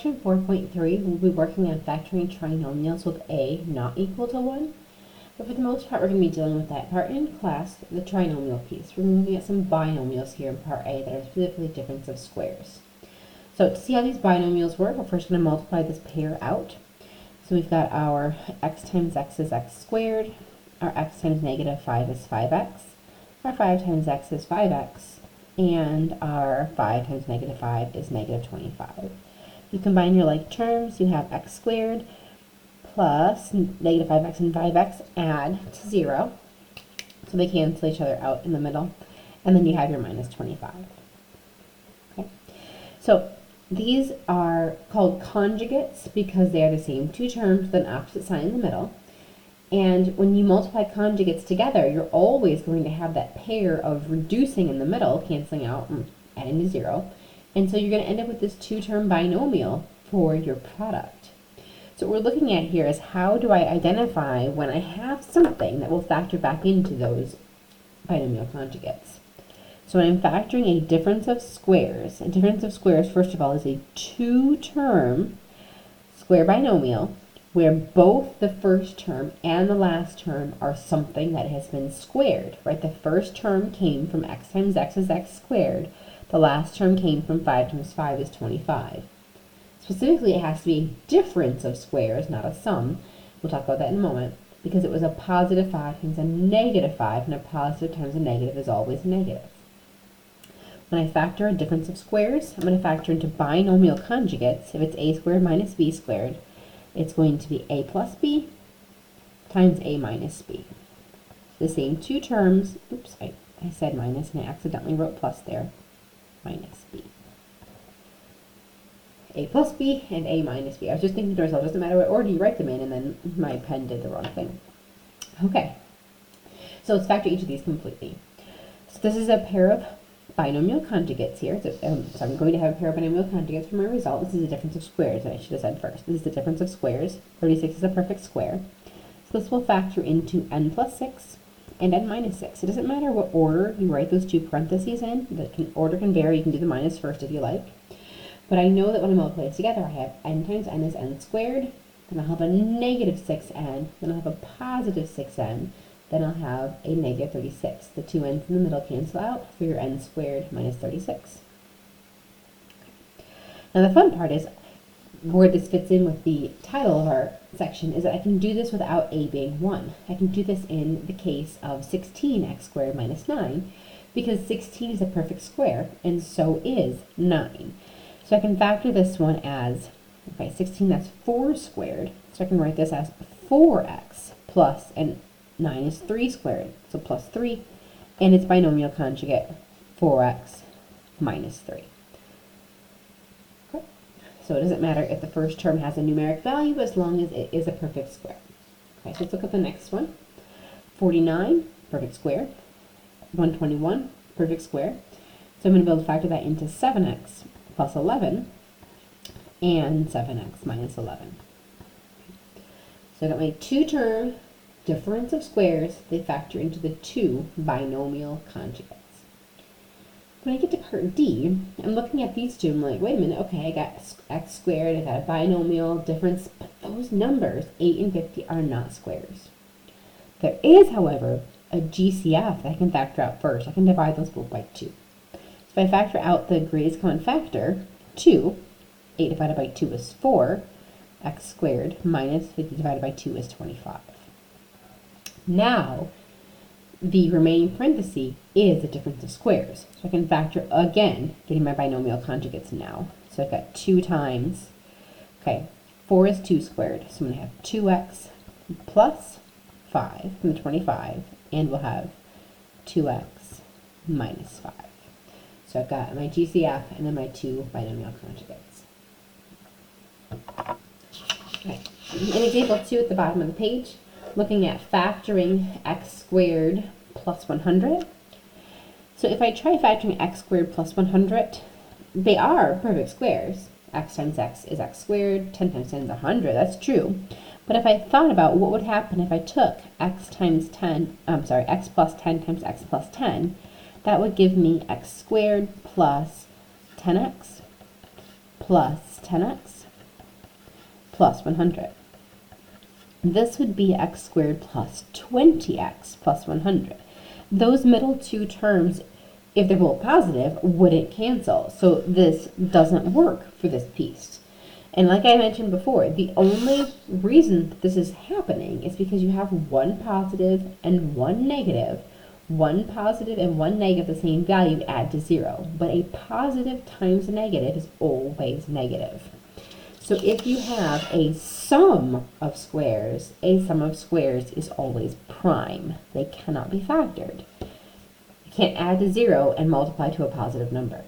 section 4.3, we'll be working on factoring trinomials with a not equal to 1. But for the most part, we're going to be dealing with that part in class, the trinomial piece. We're going to get some binomials here in part A that are specifically difference of squares. So to see how these binomials work, we're first going to multiply this pair out. So we've got our x times x is x squared, our x times negative 5 is 5x, our 5 times x is 5x, and our 5 times negative 5 is negative 25. You combine your like terms, you have x squared plus negative 5x and 5x add to 0. So they cancel each other out in the middle. And then you have your minus 25. Okay. So these are called conjugates because they are the same two terms with an opposite sign in the middle. And when you multiply conjugates together, you're always going to have that pair of reducing in the middle, canceling out and adding to 0. And so you're going to end up with this two-term binomial for your product. So what we're looking at here is how do I identify when I have something that will factor back into those binomial conjugates. So when I'm factoring a difference of squares, first of all, is a two-term square binomial where both the first term and the last term are something that has been squared, right? The first term came from x times x is x squared. The last term came from 5 times 5 is 25. Specifically, it has to be a difference of squares, not a sum. We'll talk about that in a moment, because it was a positive 5 times a negative 5, and a positive times a negative is always negative. When I factor a difference of squares, I'm going to factor into binomial conjugates. If it's a squared minus b squared, it's going to be a plus b times a minus b. The same two terms, oops, I said minus and I accidentally wrote plus there, minus b. A plus b and a minus b. I was just thinking to myself, doesn't matter what order you write them in, and then my pen did the wrong thing. Okay, so let's factor each of these completely. So this is a pair of binomial conjugates here. So I'm going to have a pair of binomial conjugates for my result. This is a difference of squares that I should have said first. This is the difference of squares. 36 is a perfect square. So this will factor into n plus 6 and n minus 6. It doesn't matter what order you write those two parentheses in. The order can vary. You can do the minus first if you like. But I know that when I multiply it together, I have n times n is n squared, then I'll have a negative 6n, then I'll have a positive 6n, then I'll have a negative 36. The two n's in the middle cancel out for your n squared minus 36. Now the fun part is, where this fits in with the title of our section, is that I can do this without a being 1. I can do this in the case of 16x squared minus 9, because 16 is a perfect square, and so is 9. So I can factor this one as, okay, 16, that's 4 squared. So I can write this as 4x plus, and 9 is 3 squared, so plus 3. And its binomial conjugate, 4x minus 3. Okay. So it doesn't matter if the first term has a numeric value as long as it is a perfect square. Okay, so let's look at the next one. 49, perfect square. 121, perfect square. So I'm going to be able to factor that into 7x plus 11, and 7x minus 11. So I got my two-term difference of squares. They factor into the two binomial conjugates. When I get to part D, I'm looking at these two, I'm like, wait a minute, okay, I got x squared, I got a binomial difference, but those numbers, 8 and 50, are not squares. There is, however, a GCF that I can factor out first. I can divide those both by 2. So if I factor out the greatest common factor, 2, 8 divided by 2 is 4, x squared minus 50 divided by 2 is 25. Now, the remaining parenthesis is the difference of squares. So I can factor again, getting my binomial conjugates now. So I've got 2 times, okay, 4 is 2 squared, so I'm going to have 2x plus 5 from the 25, and we'll have 2x minus 5. So I've got my GCF and then my 2 binomial conjugates. Okay. In example 2 at the bottom of the page, looking at factoring x squared plus 100. So if I try factoring x squared plus 100, they are perfect squares. X times x is x squared, 10 times 10 is 100, that's true. But if I thought about what would happen if I took x plus 10 times x plus 10, that would give me x squared plus 10x plus 10x plus 100. This would be x squared plus 20x plus 100. Those middle two terms, if they're both positive, wouldn't cancel. So this doesn't work for this piece. And like I mentioned before, the only reason that this is happening is because you have one positive and one negative. One positive and one negative, the same value, add to 0. But a positive times a negative is always negative. So if you have a sum of squares is always prime. They cannot be factored. You can't add to 0 and multiply to a positive number.